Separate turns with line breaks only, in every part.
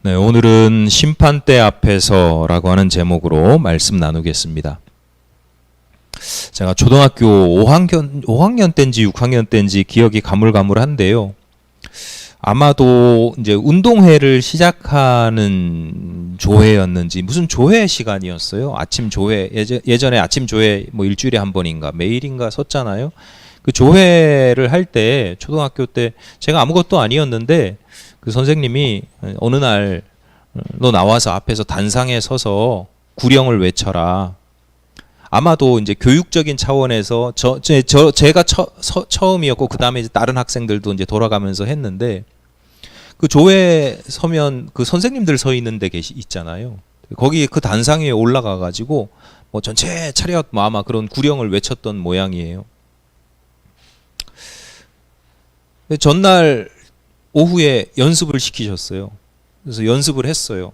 네, 오늘은 심판대 앞에서라고 하는 제목으로 말씀 나누겠습니다. 제가 초등학교 5학년 때인지 6학년 때인지 기억이 가물가물한데요. 아마도 이제 운동회를 시작하는 조회였는지 무슨 조회 시간이었어요. 아침 조회, 예전에 아침 조회 뭐 일주일에 한 번인가 매일인가 섰잖아요. 그 조회를 할 때 초등학교 때 제가 아무것도 아니었는데 그 선생님이 어느 날 너 나와서 앞에서 단상에 서서 구령을 외쳐라. 아마도 이제 교육적인 차원에서 제가 처음이었고 그 다음에 다른 학생들도 이제 돌아가면서 했는데 그 조회 서면 그 선생님들 서 있는 데 있잖아요. 거기 그 단상 위에 올라가 가지고 뭐 전체 차렷 뭐 아마 그런 구령을 외쳤던 모양이에요. 전날 오후에 연습을 시키셨어요. 그래서 연습을 했어요.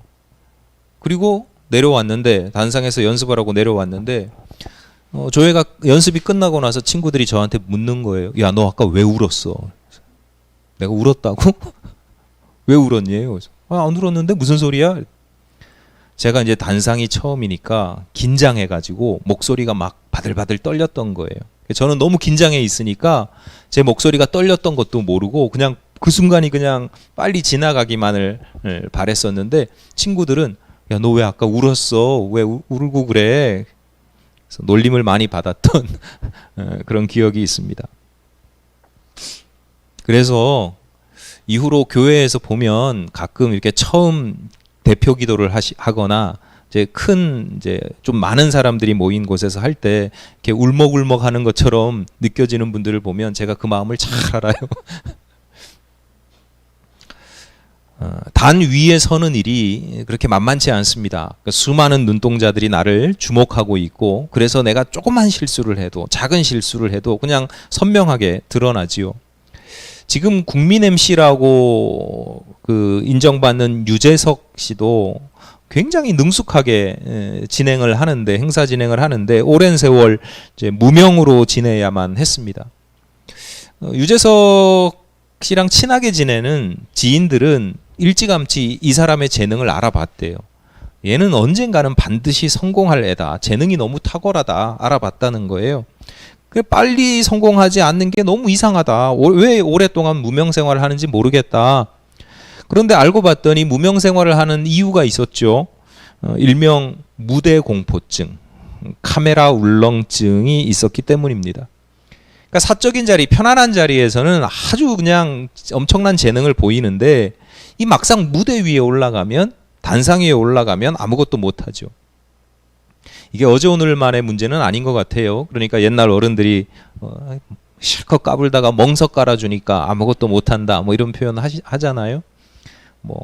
그리고 내려왔는데 단상에서 연습을 하고 내려왔는데 조회가 연습이 끝나고 나서 친구들이 저한테 묻는 거예요. 야, 너 아까 왜 울었어? 내가 울었다고? 왜 울었니? 안 울었는데 무슨 소리야? 제가 이제 단상이 처음이니까 긴장해가지고 목소리가 막 바들바들 떨렸던 거예요. 저는 너무 긴장해 있으니까 제 목소리가 떨렸던 것도 모르고 그냥 그 순간이 그냥 빨리 지나가기만을 바랬었는데 친구들은 야, 너 왜 아까 울었어? 왜 울고 그래? 그래서 놀림을 많이 받았던 그런 기억이 있습니다. 그래서 이후로 교회에서 보면 가끔 이렇게 처음 대표 기도를 하거나 이제 이제 좀 많은 사람들이 모인 곳에서 할 때 이렇게 울먹울먹 하는 것처럼 느껴지는 분들을 보면 제가 그 마음을 잘 알아요. 단 위에 서는 일이 그렇게 만만치 않습니다. 그러니까 수많은 눈동자들이 나를 주목하고 있고 그래서 내가 조그만 실수를 해도 작은 실수를 해도 그냥 선명하게 드러나지요. 지금 국민 MC라고 그 인정받는 유재석 씨도 굉장히 능숙하게 진행을 하는데 행사 진행을 하는데 오랜 세월 이제 무명으로 지내야만 했습니다. 유재석 씨랑 친하게 지내는 지인들은 일찌감치 이 사람의 재능을 알아봤대요. 얘는 언젠가는 반드시 성공할 애다. 재능이 너무 탁월하다. 알아봤다는 거예요. 빨리 성공하지 않는 게 너무 이상하다. 왜 오랫동안 무명 생활을 하는지 모르겠다. 그런데 알고 봤더니 무명 생활을 하는 이유가 있었죠. 일명 무대 공포증, 카메라 울렁증이 있었기 때문입니다. 그러니까 사적인 자리, 편안한 자리에서는 아주 그냥 엄청난 재능을 보이는데 이 막상 무대 위에 올라가면 단상 위에 올라가면 아무것도 못하죠. 이게 어제 오늘만의 문제는 아닌 것 같아요. 그러니까 옛날 어른들이 실컷 까불다가 멍석 깔아주니까 아무것도 못한다 뭐 이런 표현 하잖아요. 뭐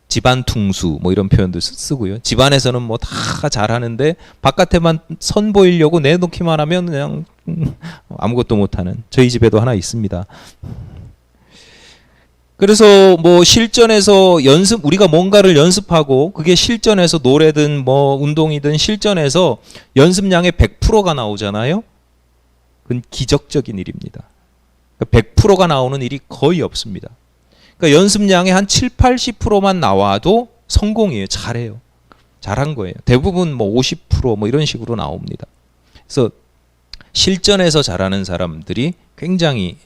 집안 퉁수 뭐 이런 표현도 쓰고요. 집안에서는 뭐 다 잘하는데 바깥에만 선보이려고 내놓기만 하면 그냥 아무것도 못하는 저희 집에도 하나 있습니다. 그래서 뭐 실전에서 우리가 뭔가를 연습하고 그게 실전에서 노래든 뭐 운동이든 실전에서 연습량의 100%가 나오잖아요. 그건 기적적인 일입니다. 100%가 나오는 일이 거의 없습니다. 그러니까 연습량의 한 7, 80%만 나와도 성공이에요. 잘해요. 잘한 거예요. 대부분 뭐 50% 이런 식으로 나옵니다. 그래서 실전에서 잘하는 사람들이 굉장히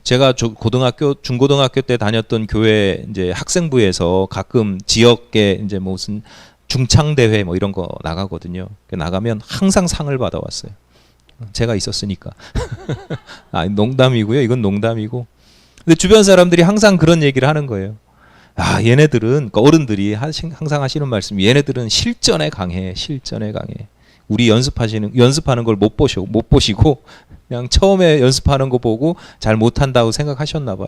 제가 중고등학교 때 다녔던 교회 이제 학생부에서 가끔 지역에 이제 무슨 중창대회 뭐 이런 거 나가거든요. 나가면 항상 상을 받아왔어요. 제가 있었으니까. 농담이고요. 이건 농담이고. 근데 주변 사람들이 항상 그런 얘기를 하는 거예요. 얘네들은, 그러니까 어른들이 항상 하시는 말씀이 얘네들은 실전에 강해. 우리 연습하는 걸 못 보시고 그냥 처음에 연습하는 거 보고 잘 못한다고 생각하셨나 봐요.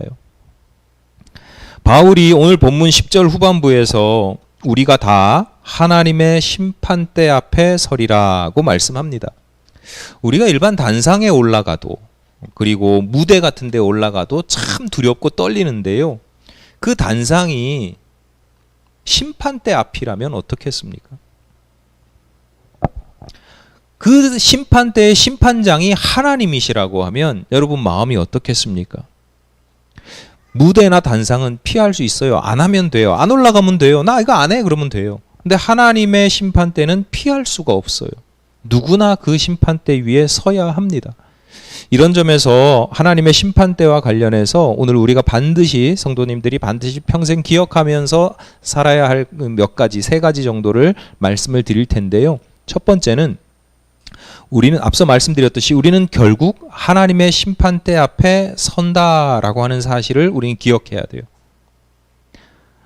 바울이 오늘 본문 10절 후반부에서 우리가 다 하나님의 심판대 앞에 서리라고 말씀합니다. 우리가 일반 단상에 올라가도 그리고 무대 같은 데 올라가도 참 두렵고 떨리는데요. 그 단상이 심판대 앞이라면 어떻겠습니까? 그 심판대의 심판장이 하나님이시라고 하면 여러분 마음이 어떻겠습니까? 무대나 단상은 피할 수 있어요. 안 하면 돼요. 안 올라가면 돼요. 나 이거 안 해. 그러면 돼요. 근데 하나님의 심판대는 피할 수가 없어요. 누구나 그 심판대 위에 서야 합니다. 이런 점에서 하나님의 심판대와 관련해서 오늘 우리가 반드시 성도님들이 반드시 평생 기억하면서 살아야 할 몇 가지, 세 가지 정도를 말씀을 드릴 텐데요. 첫 번째는 우리는 앞서 말씀드렸듯이 우리는 결국 하나님의 심판대 앞에 선다라고 하는 사실을 우리는 기억해야 돼요.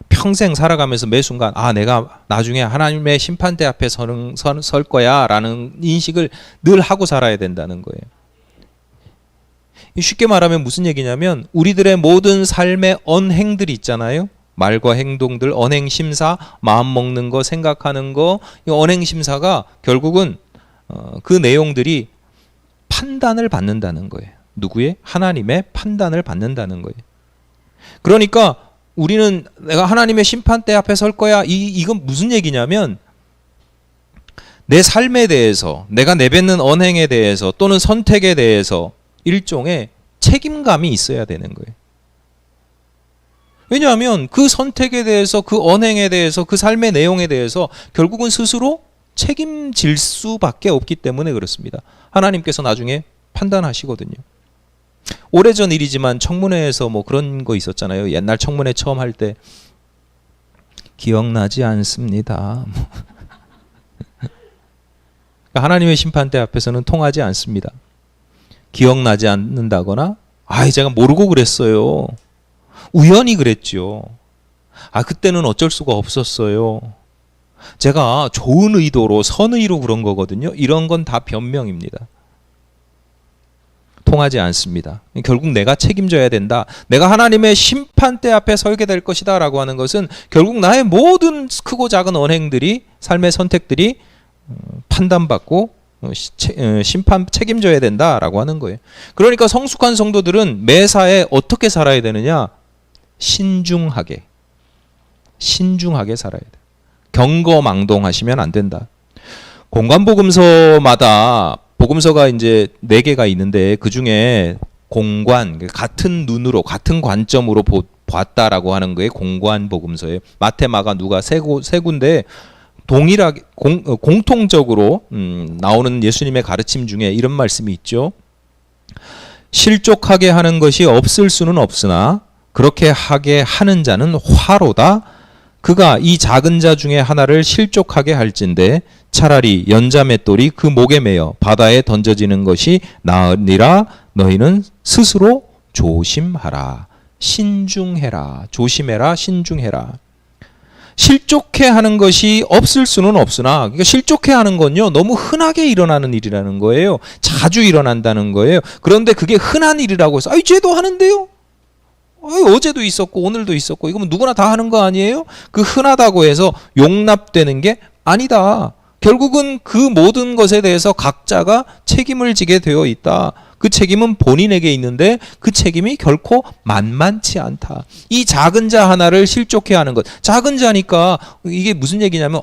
평생 살아가면서 매 순간 내가 나중에 하나님의 심판대 앞에 설 거야 라는 인식을 늘 하고 살아야 된다는 거예요. 쉽게 말하면 무슨 얘기냐면 우리들의 모든 삶의 언행들이 있잖아요. 말과 행동들, 언행심사, 마음 먹는 거, 생각하는 거, 이 언행심사가 결국은 그 내용들이 판단을 받는다는 거예요. 누구의? 하나님의 판단을 받는다는 거예요. 그러니까 우리는 내가 하나님의 심판대 앞에 설 거야. 이건 무슨 얘기냐면 내 삶에 대해서, 내가 내뱉는 언행에 대해서 또는 선택에 대해서 일종의 책임감이 있어야 되는 거예요. 왜냐하면 그 선택에 대해서, 그 언행에 대해서, 그 삶의 내용에 대해서 결국은 스스로 책임질 수밖에 없기 때문에 그렇습니다. 하나님께서 나중에 판단하시거든요. 오래전 일이지만 청문회에서 뭐 그런 거 있었잖아요. 옛날 청문회 처음 할 때 기억나지 않습니다. 하나님의 심판대 앞에서는 통하지 않습니다. 기억나지 않는다거나 제가 모르고 그랬어요. 우연히 그랬죠. 그때는 어쩔 수가 없었어요. 제가 좋은 의도로 선의로 그런 거거든요. 이런 건 다 변명입니다. 통하지 않습니다. 결국 내가 책임져야 된다. 내가 하나님의 심판대 앞에 설게 될 것이다 라고 하는 것은 결국 나의 모든 크고 작은 언행들이, 삶의 선택들이 판단받고 심판 책임져야 된다라고 하는 거예요. 그러니까 성숙한 성도들은 매사에 어떻게 살아야 되느냐? 신중하게 살아야 돼. 경거망동하시면 안 된다. 공관복음서마다 복음서가 이제 4개가 있는데 그 중에 공관, 같은 눈으로 같은 관점으로 봤다라고 하는 거에 공관복음서예요. 마태, 마가, 누가 세 군데 동일하게 공통적으로 나오는 예수님의 가르침 중에 이런 말씀이 있죠. 실족하게 하는 것이 없을 수는 없으나 그렇게 하게 하는 자는 화로다. 그가 이 작은 자 중에 하나를 실족하게 할진대 차라리 연자맷돌이 그 목에 매여 바다에 던져지는 것이 나으니라. 너희는 스스로 조심하라. 신중해라. 조심해라. 신중해라. 실족해 하는 것이 없을 수는 없으나, 그러니까 실족해 하는 건요 너무 흔하게 일어나는 일이라는 거예요. 자주 일어난다는 거예요. 그런데 그게 흔한 일이라고 해서 쟤도 하는데요? 어제도 있었고 오늘도 있었고 이거 뭐 누구나 다 하는 거 아니에요? 그 흔하다고 해서 용납되는 게 아니다. 결국은 그 모든 것에 대해서 각자가 책임을 지게 되어 있다. 그 책임은 본인에게 있는데 그 책임이 결코 만만치 않다. 이 작은 자 하나를 실족해 하는 것. 작은 자니까 이게 무슨 얘기냐면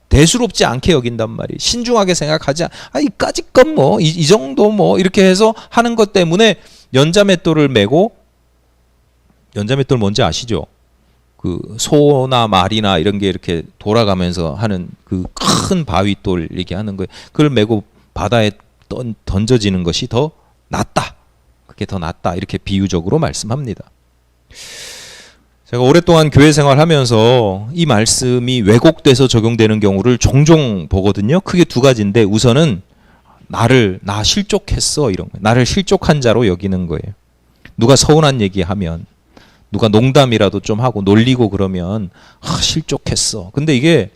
대수롭지 않게 여긴단 말이에요. 신중하게 생각하지 이까짓 건 뭐 이 정도 뭐 이렇게 해서 하는 것 때문에 연자맷돌을 메고, 연자맷돌 뭔지 아시죠? 그 소나 말이나 이런 게 이렇게 돌아가면서 하는 그 큰 바위돌 얘기하는 거예요. 그걸 메고 바다에 던져지는 것이 더 낫다. 그게 더 낫다. 이렇게 비유적으로 말씀합니다. 제가 오랫동안 교회 생활하면서 이 말씀이 왜곡돼서 적용되는 경우를 종종 보거든요. 크게 2가지인데 우선은 나 실족했어 이런 거예요. 나를 실족한 자로 여기는 거예요. 누가 서운한 얘기하면, 누가 농담이라도 좀 하고 놀리고 그러면 실족했어. 근데 이게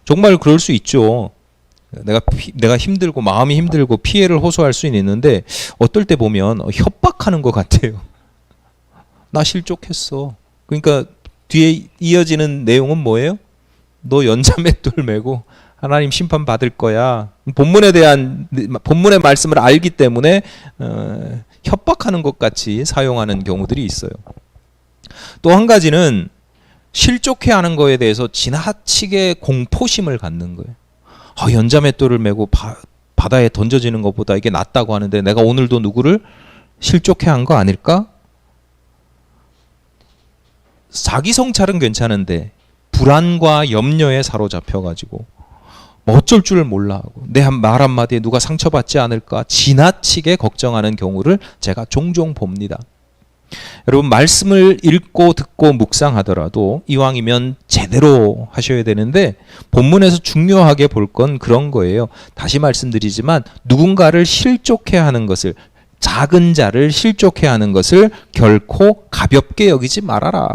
정말 그럴 수 있죠. 내가 힘들고 마음이 힘들고 피해를 호소할 수는 있는데 어떨 때 보면 협박하는 것 같아요. 나 실족했어. 그러니까 뒤에 이어지는 내용은 뭐예요? 너 연자맷돌 메고 하나님 심판 받을 거야. 본문의 말씀을 알기 때문에 협박하는 것 같이 사용하는 경우들이 있어요. 또 한 가지는 실족해 하는 거에 대해서 지나치게 공포심을 갖는 거예요. 연자맷돌을 메고 바다에 던져지는 것보다 이게 낫다고 하는데 내가 오늘도 누구를 실족해 한 거 아닐까? 자기 성찰은 괜찮은데 불안과 염려에 사로잡혀가지고 뭐 어쩔 줄을 몰라 하고 내 말 한마디에 누가 상처받지 않을까 지나치게 걱정하는 경우를 제가 종종 봅니다. 여러분, 말씀을 읽고 듣고 묵상하더라도 이왕이면 제대로 하셔야 되는데 본문에서 중요하게 볼 건 그런 거예요. 다시 말씀드리지만 누군가를 실족해 하는 것을, 작은 자를 실족해 하는 것을 결코 가볍게 여기지 말아라.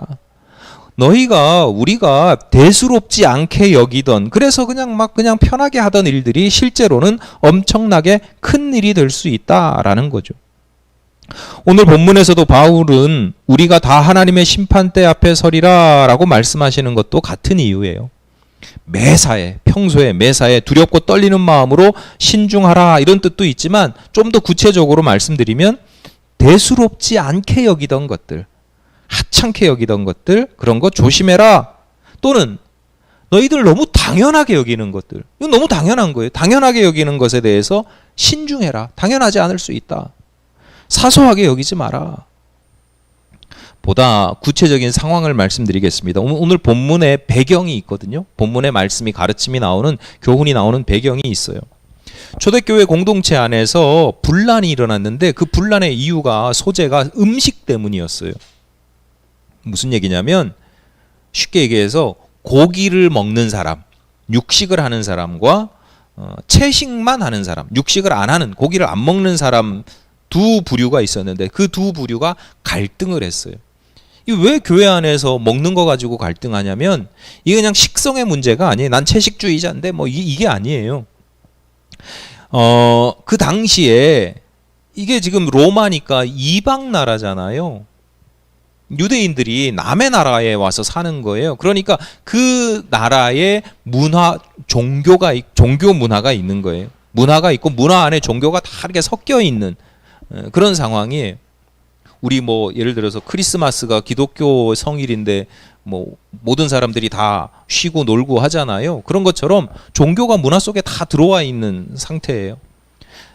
우리가 대수롭지 않게 여기던, 그래서 그냥 편하게 하던 일들이 실제로는 엄청나게 큰 일이 될 수 있다라는 거죠. 오늘 본문에서도 바울은 우리가 다 하나님의 심판대 앞에 서리라 라고 말씀하시는 것도 같은 이유예요. 평소에 매사에 두렵고 떨리는 마음으로 신중하라, 이런 뜻도 있지만 좀 더 구체적으로 말씀드리면 대수롭지 않게 여기던 것들, 하찮게 여기던 것들, 그런 거 조심해라. 또는 너희들 너무 당연하게 여기는 것들, 이건 너무 당연한 거예요. 당연하게 여기는 것에 대해서 신중해라. 당연하지 않을 수 있다. 사소하게 여기지 마라. 보다 구체적인 상황을 말씀드리겠습니다. 오늘 본문에 배경이 있거든요. 본문의 말씀이, 가르침이 나오는, 교훈이 나오는 배경이 있어요. 초대교회 공동체 안에서 분란이 일어났는데 그 분란의 이유가, 소재가 음식 때문이었어요. 무슨 얘기냐면 쉽게 얘기해서 고기를 먹는 사람, 육식을 하는 사람과 채식만 하는 사람, 육식을 안 하는, 고기를 안 먹는 사람 두 부류가 있었는데 그 두 부류가 갈등을 했어요. 이 왜 교회 안에서 먹는 거 가지고 갈등하냐면 이게 그냥 식성의 문제가 아니에요. 난 채식주의자인데 뭐 이게 아니에요. 그 당시에 이게 지금 로마니까 이방 나라잖아요. 유대인들이 남의 나라에 와서 사는 거예요. 그러니까 그 나라의 종교 문화가 있는 거예요. 문화가 있고 문화 안에 종교가 다 이렇게 섞여 있는 그런 상황이에요. 우리 뭐 예를 들어서 크리스마스가 기독교 성일인데 뭐 모든 사람들이 다 쉬고 놀고 하잖아요. 그런 것처럼 종교가 문화 속에 다 들어와 있는 상태예요.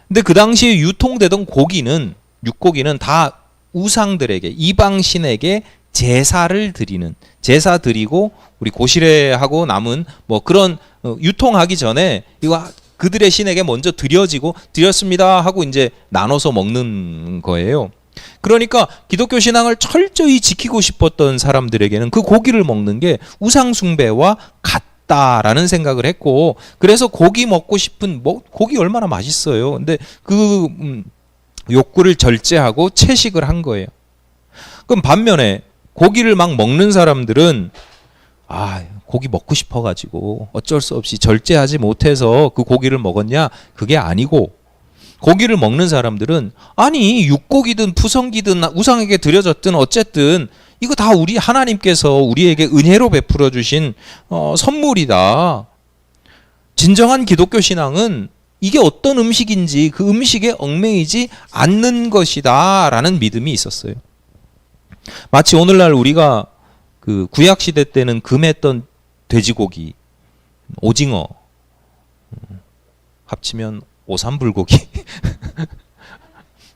근데 그 당시에 유통되던 고기는, 육고기는 다 우상들에게, 이방신에게 제사를 드리는, 제사 드리고 우리 고시례하고 남은 뭐 그런 유통하기 전에 이거 그들의 신에게 먼저 드렸습니다 하고 이제 나눠서 먹는 거예요. 그러니까 기독교 신앙을 철저히 지키고 싶었던 사람들에게는 그 고기를 먹는 게 우상 숭배와 같다라는 생각을 했고, 그래서 고기 먹고 싶은, 고기 얼마나 맛있어요. 근데 그 욕구를 절제하고 채식을 한 거예요. 그럼 반면에 고기를 막 먹는 사람들은 고기 먹고 싶어가지고 어쩔 수 없이 절제하지 못해서 그 고기를 먹었냐? 그게 아니고, 고기를 먹는 사람들은 아니 육고기든 푸성기든 우상에게 드려졌든 어쨌든 이거 다 우리 하나님께서 우리에게 은혜로 베풀어 주신 선물이다. 진정한 기독교 신앙은 이게 어떤 음식인지 그 음식에 얽매이지 않는 것이다 라는 믿음이 있었어요. 마치 오늘날 우리가 그 구약시대 때는 금했던 돼지고기, 오징어, 합치면 오삼불고기,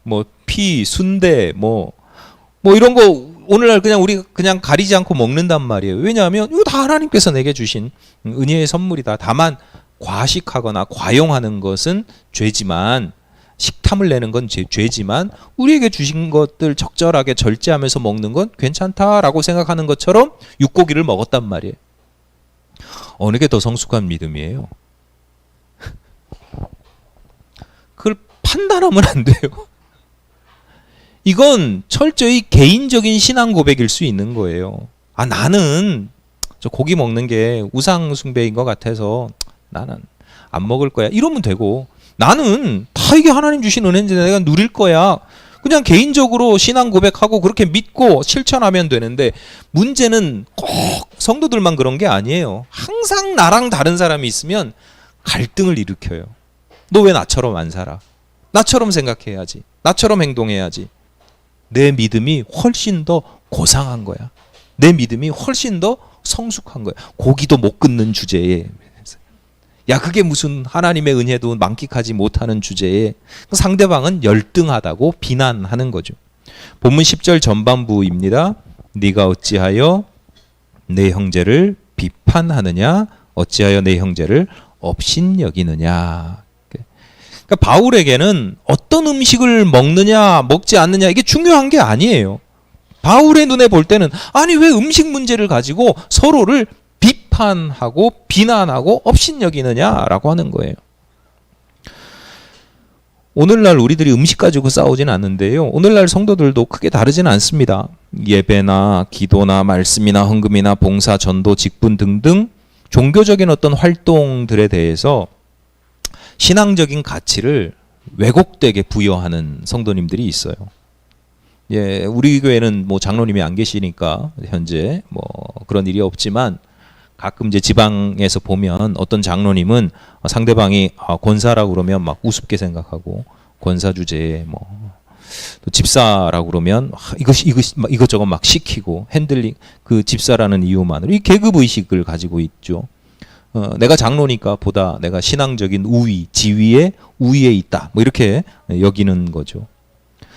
뭐 피, 순대, 뭐 이런 거 오늘날 그냥 우리 그냥 가리지 않고 먹는단 말이에요. 왜냐하면 이거 다 하나님께서 내게 주신 은혜의 선물이다. 다만 과식하거나 과용하는 것은 죄지만, 식탐을 내는 건 죄지만 우리에게 주신 것들 적절하게 절제하면서 먹는 건 괜찮다라고 생각하는 것처럼 육고기를 먹었단 말이에요. 어느 게 더 성숙한 믿음이에요? 그걸 판단하면 안 돼요. 이건 철저히 개인적인 신앙 고백일 수 있는 거예요. 나는 저 고기 먹는 게 우상 숭배인 것 같아서 나는 안 먹을 거야. 이러면 되고, 나는 다 이게 하나님 주신 은혜인데 내가 누릴 거야. 그냥 개인적으로 신앙 고백하고 그렇게 믿고 실천하면 되는데, 문제는 꼭 성도들만 그런 게 아니에요. 항상 나랑 다른 사람이 있으면 갈등을 일으켜요. 너 왜 나처럼 안 살아? 나처럼 생각해야지. 나처럼 행동해야지. 내 믿음이 훨씬 더 고상한 거야. 내 믿음이 훨씬 더 성숙한 거야. 고기도 못 끊는 주제에, 야 그게 무슨 하나님의 은혜도 만끽하지 못하는 주제에 상대방은 열등하다고 비난하는 거죠. 본문 10절 전반부입니다. 네가 어찌하여 내 형제를 비판하느냐 어찌하여 내 형제를 업신여기느냐. 그러니까 바울에게는 어떤 음식을 먹느냐 먹지 않느냐 이게 중요한 게 아니에요. 바울의 눈에 볼 때는 아니 왜 음식 문제를 가지고 서로를 비판하고 비난하고 업신여기느냐라고 하는 거예요. 오늘날 우리들이 음식 가지고 싸우지는 않는데요. 오늘날 성도들도 크게 다르지는 않습니다. 예배나 기도나 말씀이나 헌금이나 봉사, 전도, 직분 등등 종교적인 어떤 활동들에 대해서 신앙적인 가치를 왜곡되게 부여하는 성도님들이 있어요. 예, 우리 교회는 뭐 장로님이 안 계시니까 현재 뭐 그런 일이 없지만 가끔 이제 지방에서 보면 어떤 장로님은 상대방이 권사라고 그러면 막 우습게 생각하고 권사 주제에 뭐 또 집사라고 그러면 이것저것 막 시키고 핸들링 그 집사라는 이유만으로 이 계급 의식을 가지고 있죠. 내가 장로니까 보다 내가 신앙적인 우위, 지위에 우위에 있다. 뭐 이렇게 여기는 거죠.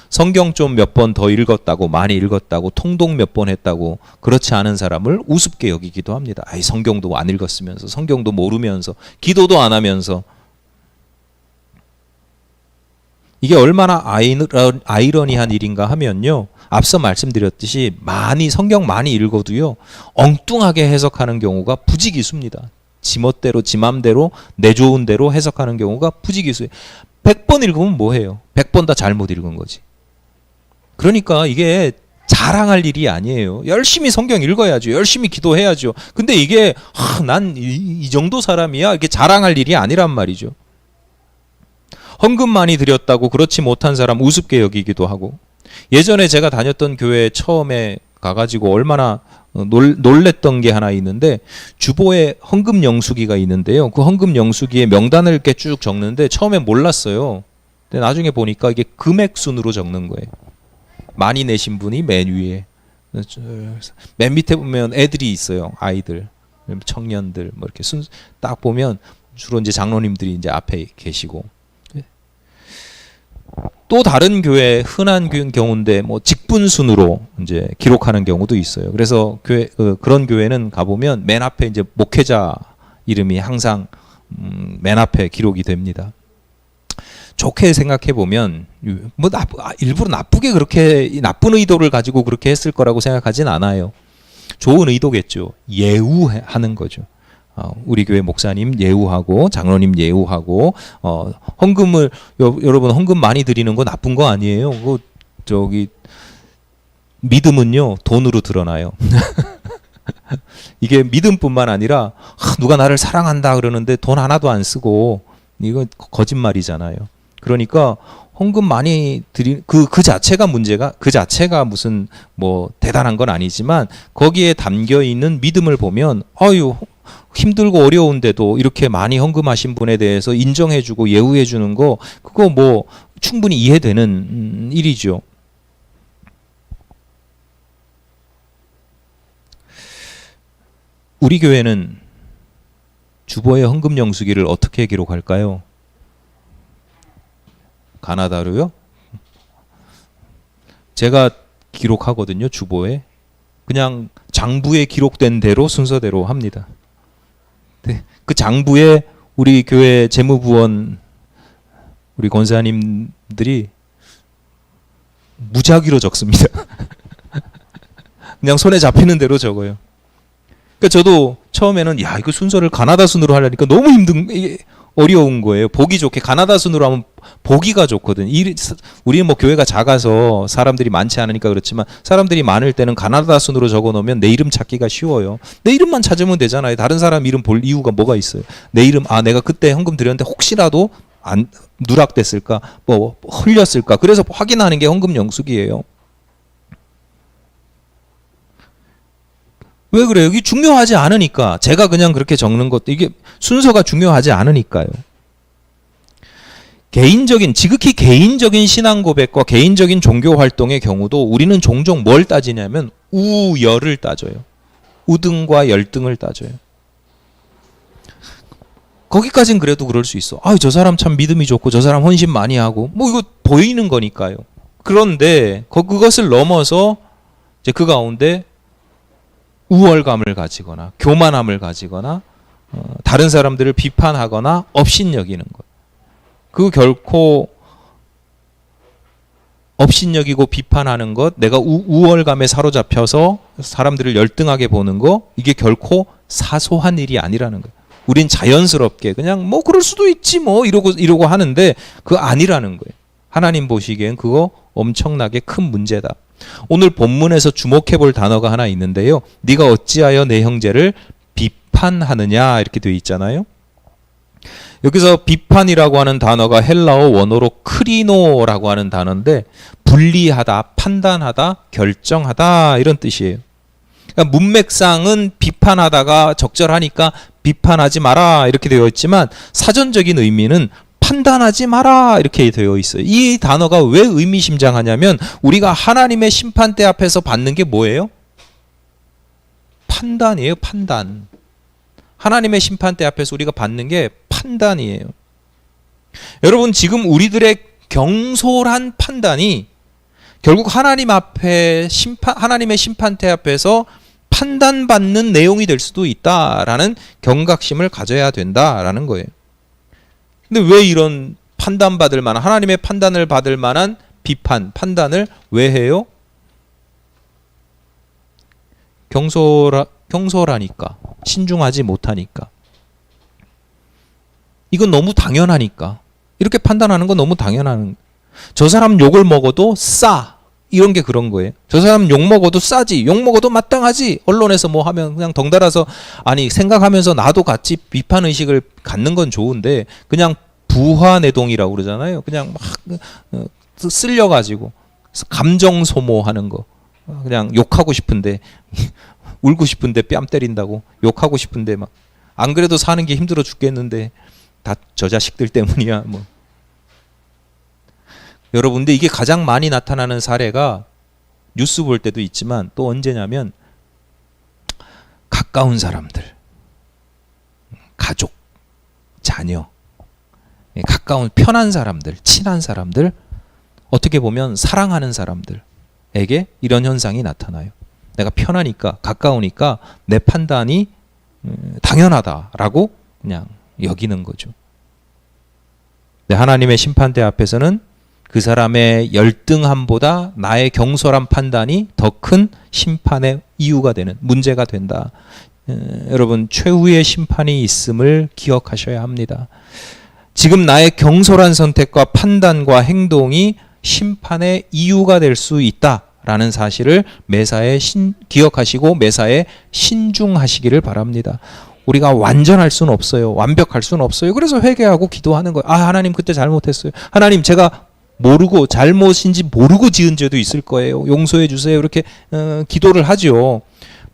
성경 좀 몇 번 더 읽었다고 많이 읽었다고 통독 몇 번 했다고 그렇지 않은 사람을 우습게 여기기도 합니다. 아이 성경도 안 읽었으면서 성경도 모르면서 기도도 안 하면서 이게 얼마나 아이러니한 일인가 하면요. 앞서 말씀드렸듯이 성경 많이 읽어도요. 엉뚱하게 해석하는 경우가 부지기수입니다. 지멋대로 지맘대로 내 좋은 대로 해석하는 경우가 부지기수예요. 100번 읽으면 뭐해요? 100번 다 잘못 읽은 거지. 그러니까 이게 자랑할 일이 아니에요. 열심히 성경 읽어야죠. 열심히 기도해야죠. 근데 이게 난 이 정도 사람이야. 이게 자랑할 일이 아니란 말이죠. 헌금 많이 드렸다고 그렇지 못한 사람 우습게 여기기도 하고 예전에 제가 다녔던 교회 처음에 가가지고 얼마나 놀랬던 게 하나 있는데 주보에 헌금 영수기가 있는데요. 그 헌금 영수기에 명단을 이렇게 쭉 적는데 처음에 몰랐어요. 근데 나중에 보니까 이게 금액 순으로 적는 거예요. 많이 내신 분이 맨 위에, 맨 밑에 보면 애들이 있어요. 아이들, 청년들 뭐 이렇게 딱 보면 주로 이제 장로님들이 이제 앞에 계시고. 또 다른 교회 흔한 경우인데 뭐 직분 순으로 이제 기록하는 경우도 있어요. 그래서 그런 교회는 가보면 맨 앞에 이제 목회자 이름이 항상 맨 앞에 기록이 됩니다. 좋게 생각해 보면 뭐 일부러 나쁘게 그렇게 나쁜 의도를 가지고 그렇게 했을 거라고 생각하진 않아요. 좋은 의도겠죠. 예우하는 거죠. 우리 교회 목사님 예우하고 장로님 예우하고 헌금을 여러분 헌금 많이 드리는 거 나쁜 거 아니에요. 믿음은요 돈으로 드러나요. 이게 믿음뿐만 아니라 누가 나를 사랑한다 그러는데 돈 하나도 안 쓰고 이거 거짓말이잖아요. 그러니까 헌금 많이 그 자체가 문제가 그 자체가 무슨 뭐 대단한 건 아니지만 거기에 담겨 있는 믿음을 보면 힘들고 어려운데도 이렇게 많이 헌금하신 분에 대해서 인정해주고 예우해주는 거 그거 뭐 충분히 이해되는 일이죠. 우리 교회는 주보의 헌금 영수기를 어떻게 기록할까요? 가나다로요? 제가 기록하거든요. 주보에 그냥 장부에 기록된 대로 순서대로 합니다. 네, 그 장부에 우리 교회 재무부원 우리 권사님들이 무작위로 적습니다. 그냥 손에 잡히는 대로 적어요. 그러니까 저도 처음에는 이거 순서를 가나다 순으로 하려니까 너무 어려운 거예요. 보기 좋게 가나다 순으로 하면 보기가 좋거든. 우리는 뭐 교회가 작아서 사람들이 많지 않으니까 그렇지만 사람들이 많을 때는 가나다 순으로 적어놓으면 내 이름 찾기가 쉬워요. 내 이름만 찾으면 되잖아요. 다른 사람 이름 볼 이유가 뭐가 있어요. 내 이름 내가 그때 헌금 드렸는데 혹시라도 누락됐을까 뭐 흘렸을까 그래서 확인하는 게 헌금 영수기예요. 왜 그래요? 여기 중요하지 않으니까. 제가 그냥 그렇게 적는 것도 이게 순서가 중요하지 않으니까요. 지극히 개인적인 신앙 고백과 개인적인 종교 활동의 경우도 우리는 종종 뭘 따지냐면 우열을 따져요. 우등과 열등을 따져요. 거기까지는 그래도 그럴 수 있어. 저 사람 참 믿음이 좋고 저 사람 헌신 많이 하고 뭐 이거 보이는 거니까요. 그런데 그것을 넘어서 이제 그 가운데 우월감을 가지거나 교만함을 가지거나 다른 사람들을 비판하거나 업신여기는 것. 그 결코 업신여기고 비판하는 것, 내가 우월감에 사로잡혀서 사람들을 열등하게 보는 거, 이게 결코 사소한 일이 아니라는 거예요. 우린 자연스럽게 그냥 뭐 그럴 수도 있지 뭐 이러고 하는데 그거 아니라는 거예요. 하나님 보시기엔 그거 엄청나게 큰 문제다. 오늘 본문에서 주목해 볼 단어가 하나 있는데요. 네가 어찌하여 내 형제를 비판하느냐 이렇게 되어 있잖아요. 여기서 비판이라고 하는 단어가 헬라어 원어로 크리노라고 하는 단어인데 분리하다, 판단하다, 결정하다 이런 뜻이에요. 그러니까 문맥상은 비판하다가 적절하니까 비판하지 마라 이렇게 되어 있지만 사전적인 의미는 판단하지 마라 이렇게 되어 있어요. 이 단어가 왜 의미심장하냐면 우리가 하나님의 심판대 앞에서 받는 게 뭐예요? 판단이에요. 판단. 하나님의 심판대 앞에서 우리가 받는 게 판단이에요. 여러분 지금 우리들의 경솔한 판단이 결국 하나님 앞에 하나님의 심판대 앞에서 판단받는 내용이 될 수도 있다라는 경각심을 가져야 된다라는 거예요. 근데 왜 이런 판단받을 만한 하나님의 판단을 받을 만한 판단을 왜 해요? 경솔하니까, 신중하지 못하니까. 이건 너무 당연하니까. 이렇게 판단하는 건 너무 당연한. 저 사람 욕을 먹어도 싸. 이런 게 그런 거예요. 저 사람 욕 먹어도 싸지. 욕 먹어도 마땅하지. 언론에서 뭐 하면 그냥 덩달아서 아니 생각하면서 나도 같이 비판 의식을 갖는 건 좋은데 그냥 부화내동이라고 그러잖아요. 그냥 막 쓸려가지고 감정 소모하는 거. 그냥 욕하고 싶은데 울고 싶은데 뺨 때린다고 욕하고 싶은데 막 안 그래도 사는 게 힘들어 죽겠는데 다 저 자식들 때문이야 뭐. 여러분 근데 이게 가장 많이 나타나는 사례가 뉴스 볼 때도 있지만 또 언제냐면 가까운 사람들, 가족, 자녀, 가까운 편한 사람들, 친한 사람들, 어떻게 보면 사랑하는 사람들에게 이런 현상이 나타나요. 내가 편하니까 가까우니까 내 판단이 당연하다라고 그냥 여기는 거죠. 하나님의 심판대 앞에서는 그 사람의 열등함보다 나의 경솔한 판단이 더 큰 심판의 이유가 되는 문제가 된다. 여러분 최후의 심판이 있음을 기억하셔야 합니다. 지금 나의 경솔한 선택과 판단과 행동이 심판의 이유가 될 수 있다라는 사실을 매사에 기억하시고 매사에 신중하시기를 바랍니다. 우리가 완전할 수는 없어요. 완벽할 수는 없어요. 그래서 회개하고 기도하는 거예요. 아 하나님 그때 잘못했어요. 하나님 제가 모르고 잘못인지 모르고 지은 죄도 있을 거예요. 용서해 주세요. 이렇게 기도를 하죠.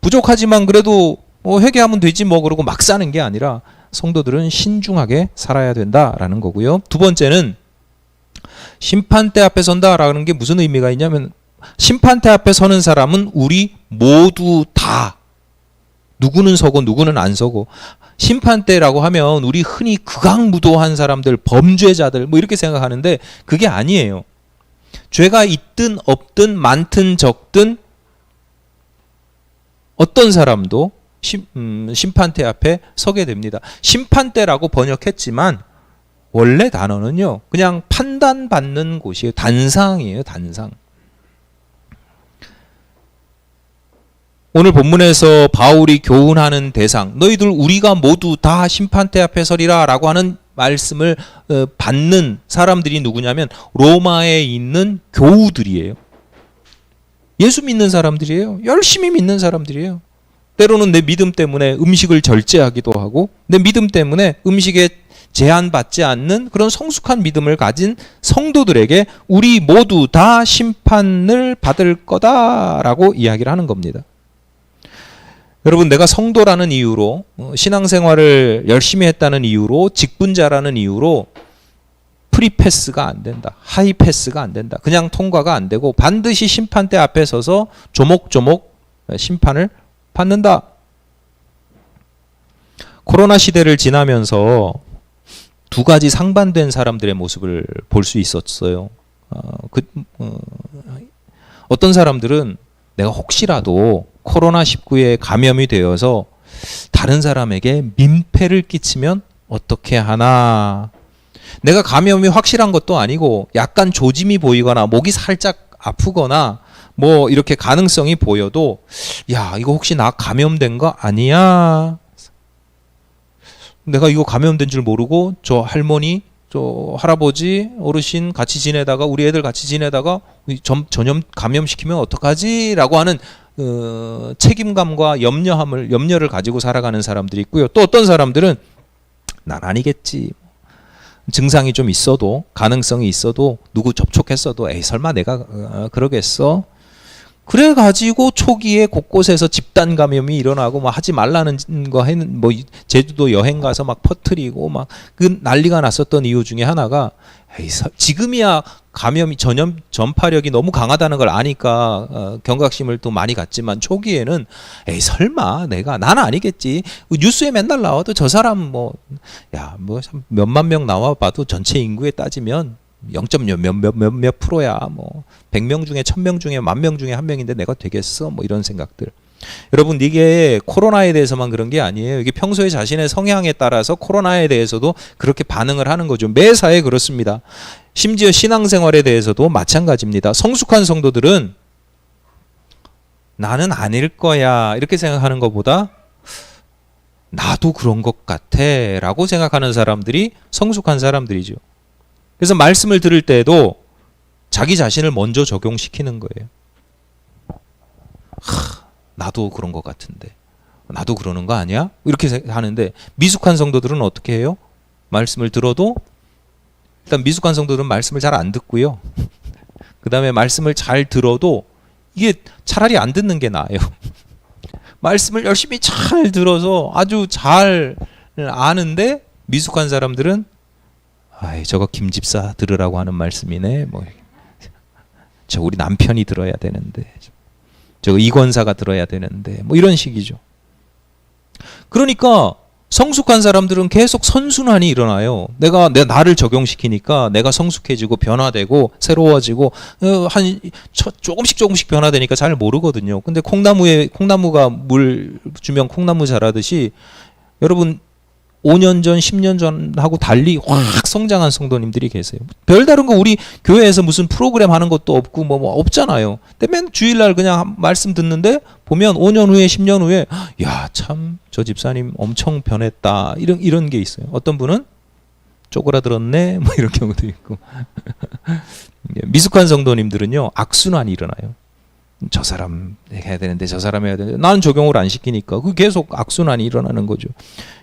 부족하지만 그래도 회개하면 되지 뭐 그러고 막 사는 게 아니라 성도들은 신중하게 살아야 된다라는 거고요. 두 번째는 심판대 앞에 선다라는 게 무슨 의미가 있냐면 심판대 앞에 서는 사람은 우리 모두 다 누구는 서고 누구는 안 서고 심판대라고 하면 우리 흔히 극악무도한 사람들, 범죄자들 뭐 이렇게 생각하는데 그게 아니에요. 죄가 있든 없든 많든 적든 어떤 사람도 심판대 앞에 서게 됩니다. 심판대라고 번역했지만 원래 단어는요. 그냥 판단받는 곳이에요. 단상이에요. 단상. 오늘 본문에서 바울이 교훈하는 대상, 너희들 우리가 모두 다 심판대 앞에 서리라 라고 하는 말씀을 받는 사람들이 누구냐면 로마에 있는 교우들이에요. 예수 믿는 사람들이에요. 열심히 믿는 사람들이에요. 때로는 내 믿음 때문에 음식을 절제하기도 하고 내 믿음 때문에 음식에 제한받지 않는 그런 성숙한 믿음을 가진 성도들에게 우리 모두 다 심판을 받을 거다라고 이야기를 하는 겁니다. 여러분 내가 성도라는 이유로 신앙생활을 열심히 했다는 이유로 직분자라는 이유로 프리패스가 안 된다. 하이패스가 안 된다. 그냥 통과가 안 되고 반드시 심판대 앞에 서서 조목조목 심판을 받는다. 코로나 시대를 지나면서 두 가지 상반된 사람들의 모습을 볼 수 있었어요. 어떤 사람들은 내가 혹시라도 코로나19에 감염이 되어서 다른 사람에게 민폐를 끼치면 어떻게 하나. 내가 감염이 확실한 것도 아니고 약간 조짐이 보이거나 목이 살짝 아프거나 뭐 이렇게 가능성이 보여도 야, 이거 혹시 나 감염된 거 아니야? 내가 이거 감염된 줄 모르고 저 할머니, 저 할아버지, 어르신 같이 지내다가 우리 애들 같이 지내다가 전염 감염시키면 어떡하지? 라고 하는 책임감과 염려를 가지고 살아가는 사람들이 있고요. 또 어떤 사람들은 난 아니겠지. 증상이 좀 있어도 가능성이 있어도 누구 접촉했어도 에이 설마 내가 그러겠어? 그래 가지고 초기에 곳곳에서 집단 감염이 일어나고 막 하지 말라는 거 했는 뭐 제주도 여행 가서 막 퍼뜨리고 막 그 난리가 났었던 이유 중에 하나가 에이 지금이야 감염이 전파력이 너무 강하다는 걸 아니까 경각심을 또 많이 갖지만 초기에는 에이 설마 난 아니겠지. 뉴스에 맨날 나와도 저 사람 뭐 몇만 명 나와 봐도 전체 인구에 따지면 0.몇 프로야. 뭐 100명 중에 1000명 중에 10,000명 중에 1명인데 내가 되겠어? 뭐 이런 생각들. 여러분 이게 코로나에 대해서만 그런 게 아니에요. 이게 평소에 자신의 성향에 따라서 코로나에 대해서도 그렇게 반응을 하는 거죠. 매사에 그렇습니다. 심지어 신앙생활에 대해서도 마찬가지입니다. 성숙한 성도들은 나는 아닐 거야 이렇게 생각하는 것보다 나도 그런 것 같아 라고 생각하는 사람들이 성숙한 사람들이죠. 그래서 말씀을 들을 때에도 자기 자신을 먼저 적용시키는 거예요. 나도 그런 것 같은데 나도 그러는 거 아니야? 이렇게 하는데 미숙한 성도들은 어떻게 해요? 말씀을 들어도 일단 미숙한 성도들은 말씀을 잘 안 듣고요. 그 다음에 말씀을 잘 들어도 이게 차라리 안 듣는 게 나아요. 말씀을 열심히 잘 들어서 아주 잘 아는데 미숙한 사람들은 아이 저거 김 집사 들으라고 하는 말씀이네. 뭐 저 우리 남편이 들어야 되는데 저거 이 권사가 들어야 되는데 뭐 이런 식이죠. 그러니까 성숙한 사람들은 계속 선순환이 일어나요. 내가 나를 적용시키니까 내가 성숙해지고 변화되고 새로워지고 조금씩 변화되니까 잘 모르거든요. 근데 콩나무가 물 주면 콩나무 자라듯이 여러분 5년 전, 10년 전하고 달리 확 성장한 성도님들이 계세요. 별다른 거 우리 교회에서 무슨 프로그램 하는 것도 없고 뭐 없잖아요. 근데 맨 주일날 그냥 말씀 듣는데 보면 5년 후에 10년 후에 야, 참 저 집사님 엄청 변했다. 이런 게 있어요. 어떤 분은 쪼그라들었네. 뭐 이런 경우도 있고. 미숙한 성도님들은요. 악순환이 일어나요. 저 사람 해야 되는데 저 사람 해야 되는데 나는 적용을 안 시키니까 그 계속 악순환이 일어나는 거죠.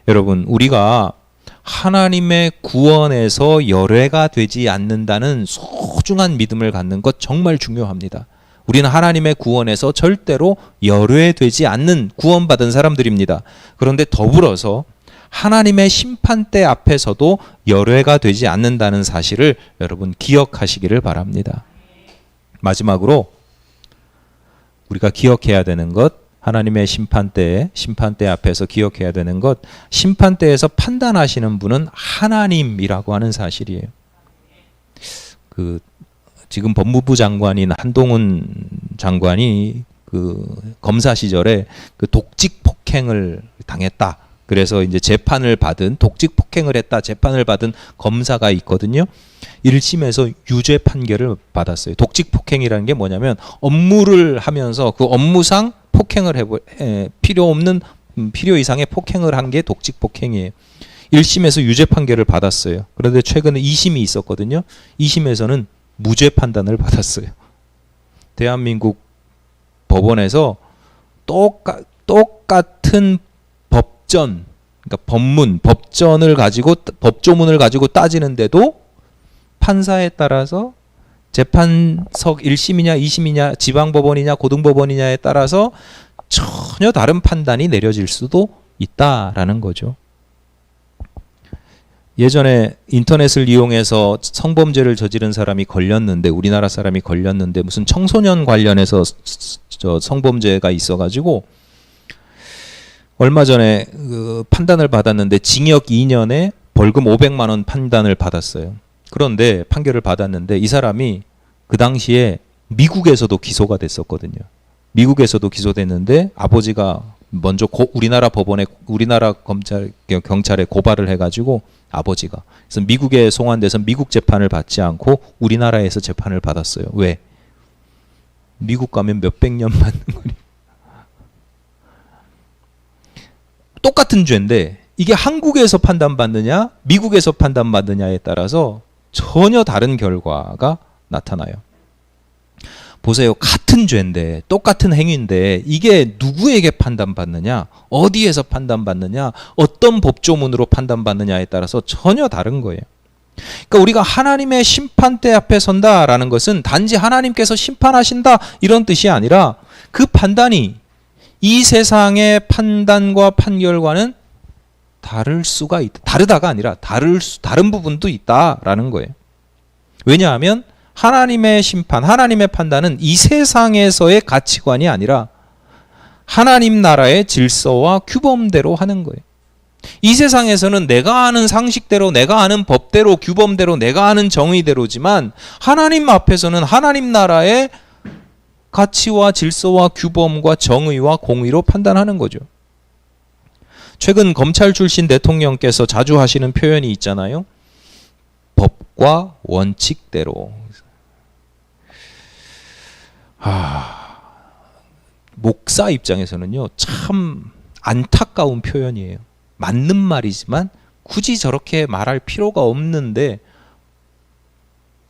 여러분 우리가 하나님의 구원에서 열외가 되지 않는다는 소중한 믿음을 갖는 것 정말 중요합니다. 우리는 하나님의 구원에서 절대로 열외되지 않는 구원받은 사람들입니다. 그런데 더불어서 하나님의 심판대 앞에서도 열외가 되지 않는다는 사실을 여러분 기억하시기를 바랍니다. 마지막으로 우리가 기억해야 되는 것, 하나님의 심판대 앞에서 기억해야 되는 것, 심판대에서 판단하시는 분은 하나님이라고 하는 사실이에요. 지금 법무부 장관인 한동훈 장관이 검사 시절에 독직 폭행을 당했다. 그래서 이제 독직 폭행을 했다. 재판을 받은 검사가 있거든요. 1심에서 유죄 판결을 받았어요. 독직 폭행이라는 게 뭐냐면 업무를 하면서 그 업무상 폭행을 필요 이상의 폭행을 한 게 독직 폭행이에요. 1심에서 유죄 판결을 받았어요. 그런데 최근에 2심이 있었거든요. 2심에서는 무죄 판단을 받았어요. 대한민국 법원에서 똑같은 법조문을 가지고 따지는데도 판사에 따라서 재판석 1심이냐 2심이냐 지방법원이냐 고등법원이냐에 따라서 전혀 다른 판단이 내려질 수도 있다라는 거죠. 예전에 인터넷을 이용해서 성범죄를 저지른 사람이 걸렸는데 우리나라 사람이 걸렸는데 무슨 청소년 관련해서 성범죄가 있어가지고 얼마 전에 판단을 받았는데 징역 2년에 벌금 500만 원 판단을 받았어요. 그런데 판결을 받았는데 이 사람이 그 당시에 미국에서도 기소가 됐었거든요. 미국에서도 기소됐는데 아버지가 먼저 우리나라 법원에 우리나라 경찰에 고발을 해가지고 아버지가 그래서 미국에 송환돼서 미국 재판을 받지 않고 우리나라에서 재판을 받았어요. 왜? 미국 가면 몇백 년 받는 거니. 똑같은 죄인데 이게 한국에서 판단받느냐 미국에서 판단받느냐에 따라서 전혀 다른 결과가 나타나요. 보세요. 같은 죄인데 똑같은 행위인데 이게 누구에게 판단받느냐 어디에서 판단받느냐 어떤 법조문으로 판단받느냐에 따라서 전혀 다른 거예요. 그러니까 우리가 하나님의 심판대 앞에 선다라는 것은 단지 하나님께서 심판하신다 이런 뜻이 아니라 그 판단이 이 세상의 판단과 판결과는 다를 수가 있다. 다르다가 아니라 다른 부분도 있다라는 거예요. 왜냐하면 하나님의 심판, 하나님의 판단은 이 세상에서의 가치관이 아니라 하나님 나라의 질서와 규범대로 하는 거예요. 이 세상에서는 내가 아는 상식대로, 내가 아는 법대로, 규범대로, 내가 아는 정의대로지만 하나님 앞에서는 하나님 나라의 가치와 질서와 규범과 정의와 공의로 판단하는 거죠. 최근 검찰 출신 대통령께서 자주 하시는 표현이 있잖아요. 법과 원칙대로. 목사 입장에서는요, 참 안타까운 표현이에요. 맞는 말이지만 굳이 저렇게 말할 필요가 없는데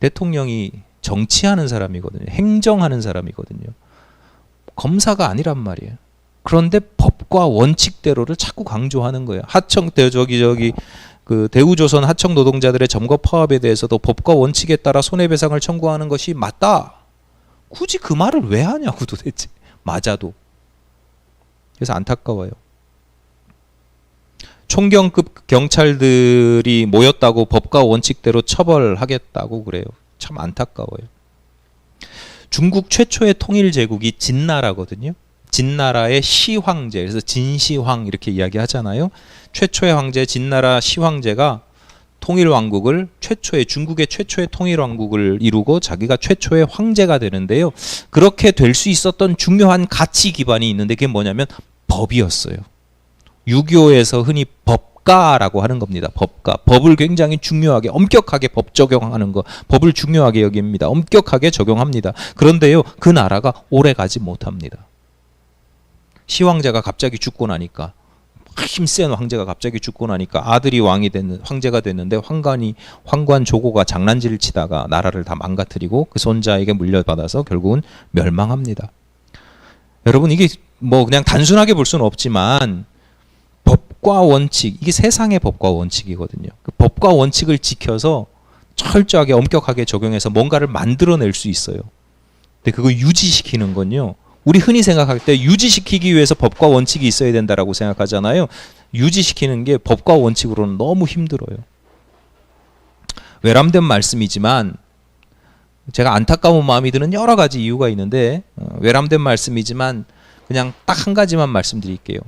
대통령이 정치하는 사람이거든요. 행정하는 사람이거든요. 검사가 아니란 말이에요. 그런데 법과 원칙대로를 자꾸 강조하는 거예요. 그 대우조선 하청 노동자들의 점거 파업에 대해서도 법과 원칙에 따라 손해배상을 청구하는 것이 맞다. 굳이 그 말을 왜 하냐고 도대체. 맞아도. 그래서 안타까워요. 총경급 경찰들이 모였다고 법과 원칙대로 처벌하겠다고 그래요. 참 안타까워요. 중국 최초의 통일 제국이 진나라거든요. 진나라의 시황제, 그래서 진시황 이렇게 이야기하잖아요. 최초의 황제 진나라 시황제가 통일왕국을 중국의 최초의 통일왕국을 이루고 자기가 최초의 황제가 되는데요. 그렇게 될 수 있었던 중요한 가치 기반이 있는데 그게 뭐냐면 법이었어요. 유교에서 흔히 법가라고 하는 겁니다. 법가. 법을 굉장히 중요하게 엄격하게 법 적용하는 거. 법을 중요하게 여깁니다. 엄격하게 적용합니다. 그런데요. 그 나라가 오래 가지 못합니다. 시황제가 갑자기 죽고 나니까 힘센 황제가 갑자기 죽고 나니까 아들이 황제가 됐는데 황관 조고가 장난질을 치다가 나라를 다 망가뜨리고 그 손자에게 물려받아서 결국은 멸망합니다. 여러분 이게 뭐 그냥 단순하게 볼 수는 없지만 법과 원칙, 이게 세상의 법과 원칙이거든요. 그 법과 원칙을 지켜서 철저하게 엄격하게 적용해서 뭔가를 만들어낼 수 있어요. 근데 그거 유지시키는 건요. 우리 흔히 생각할 때 유지시키기 위해서 법과 원칙이 있어야 된다라고 생각하잖아요. 유지시키는 게 법과 원칙으로는 너무 힘들어요. 외람된 말씀이지만 제가 안타까운 마음이 드는 여러 가지 이유가 있는데 외람된 말씀이지만 그냥 딱 한 가지만 말씀드릴게요.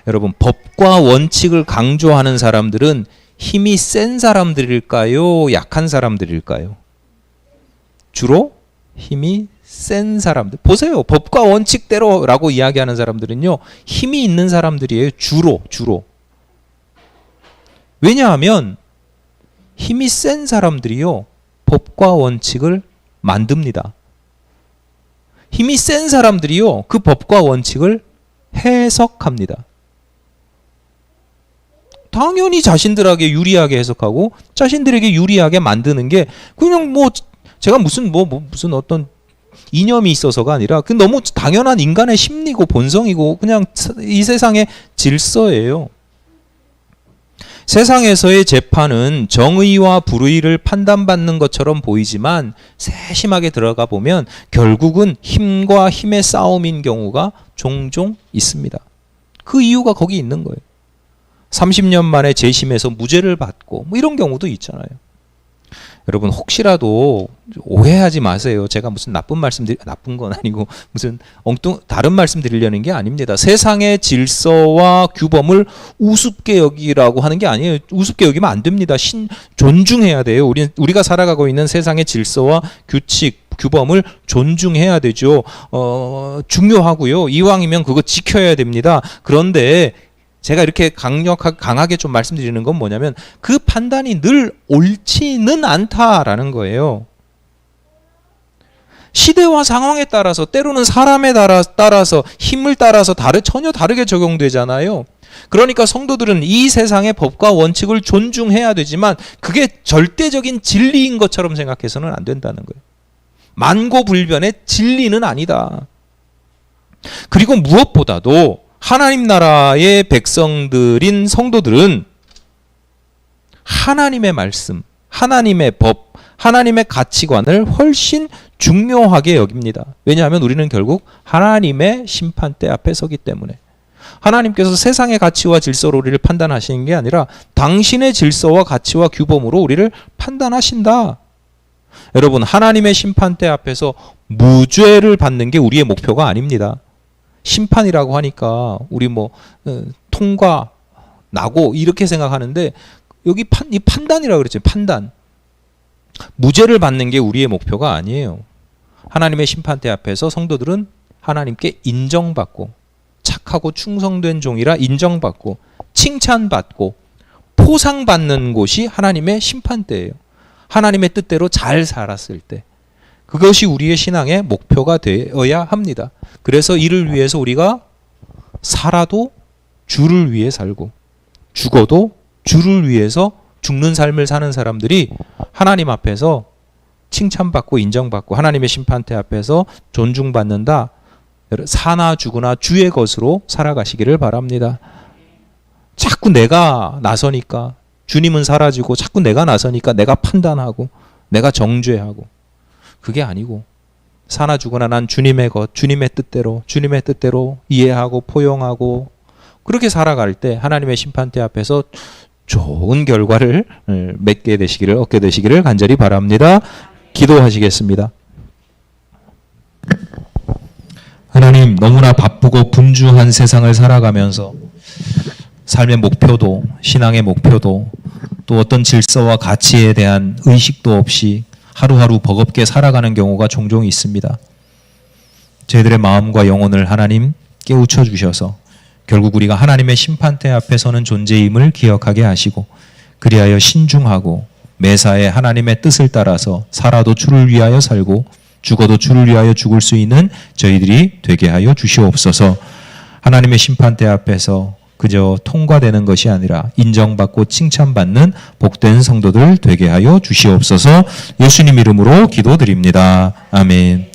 여러분 법과 원칙을 강조하는 사람들은 힘이 센 사람들일까요? 약한 사람들일까요? 주로 힘이 센 사람들. 보세요. 법과 원칙대로라고 이야기하는 사람들은요. 힘이 있는 사람들이에요. 주로. 왜냐하면 힘이 센 사람들이요. 법과 원칙을 만듭니다. 힘이 센 사람들이요. 그 법과 원칙을 해석합니다. 당연히 자신들에게 유리하게 해석하고 자신들에게 유리하게 만드는 게 그냥 뭐 제가 무슨 어떤 이념이 있어서가 아니라 그 너무 당연한 인간의 심리고 본성이고 그냥 이 세상의 질서예요. 세상에서의 재판은 정의와 불의를 판단받는 것처럼 보이지만 세심하게 들어가 보면 결국은 힘과 힘의 싸움인 경우가 종종 있습니다. 그 이유가 거기 있는 거예요. 30년 만에 재심해서 무죄를 받고 뭐 이런 경우도 있잖아요. 여러분 혹시라도 오해하지 마세요. 제가 무슨 나쁜 건 아니고 무슨 다른 말씀 드리려는 게 아닙니다. 세상의 질서와 규범을 우습게 여기라고 하는 게 아니에요. 우습게 여기면 안 됩니다. 존중해야 돼요. 우리가 살아가고 있는 세상의 질서와 규칙, 규범을 존중해야 되죠. 중요하고요. 이왕이면 그거 지켜야 됩니다. 그런데 제가 이렇게 강하게 좀 말씀드리는 건 뭐냐면 그 판단이 늘 옳지는 않다라는 거예요. 시대와 상황에 따라서 때로는 사람에 따라서 힘을 따라서 전혀 다르게 적용되잖아요. 그러니까 성도들은 이 세상의 법과 원칙을 존중해야 되지만 그게 절대적인 진리인 것처럼 생각해서는 안 된다는 거예요. 만고불변의 진리는 아니다. 그리고 무엇보다도 하나님 나라의 백성들인 성도들은 하나님의 말씀, 하나님의 법, 하나님의 가치관을 훨씬 중요하게 여깁니다. 왜냐하면 우리는 결국 하나님의 심판대 앞에 서기 때문에. 하나님께서 세상의 가치와 질서로 우리를 판단하시는 게 아니라 당신의 질서와 가치와 규범으로 우리를 판단하신다. 여러분, 하나님의 심판대 앞에서 무죄를 받는 게 우리의 목표가 아닙니다. 심판이라고 하니까 우리 통과 나고 이렇게 생각하는데 여기 이 판단이라고 그랬죠. 판단. 무죄를 받는 게 우리의 목표가 아니에요. 하나님의 심판대 앞에서 성도들은 하나님께 인정받고 착하고 충성된 종이라 인정받고 칭찬받고 포상받는 곳이 하나님의 심판대예요. 하나님의 뜻대로 잘 살았을 때. 그것이 우리의 신앙의 목표가 되어야 합니다. 그래서 이를 위해서 우리가 살아도 주를 위해 살고 죽어도 주를 위해서 죽는 삶을 사는 사람들이 하나님 앞에서 칭찬받고 인정받고 하나님의 심판대 앞에서 존중받는다. 사나 죽으나 주의 것으로 살아가시기를 바랍니다. 자꾸 내가 나서니까 주님은 사라지고 자꾸 내가 나서니까 내가 판단하고 내가 정죄하고 그게 아니고 사나 죽으나 난 주님의 것, 주님의 뜻대로 이해하고 포용하고 그렇게 살아갈 때 하나님의 심판대 앞에서 좋은 결과를 얻게 되시기를 간절히 바랍니다. 기도하시겠습니다. 하나님, 너무나 바쁘고 분주한 세상을 살아가면서 삶의 목표도 신앙의 목표도 또 어떤 질서와 가치에 대한 의식도 없이 하루하루 버겁게 살아가는 경우가 종종 있습니다. 저희들의 마음과 영혼을 하나님 깨우쳐 주셔서 결국 우리가 하나님의 심판대 앞에 서는 존재임을 기억하게 하시고 그리하여 신중하고 매사에 하나님의 뜻을 따라서 살아도 주를 위하여 살고 죽어도 주를 위하여 죽을 수 있는 저희들이 되게 하여 주시옵소서. 하나님의 심판대 앞에서 그저 통과되는 것이 아니라 인정받고 칭찬받는 복된 성도들 되게 하여 주시옵소서. 예수님 이름으로 기도드립니다. 아멘.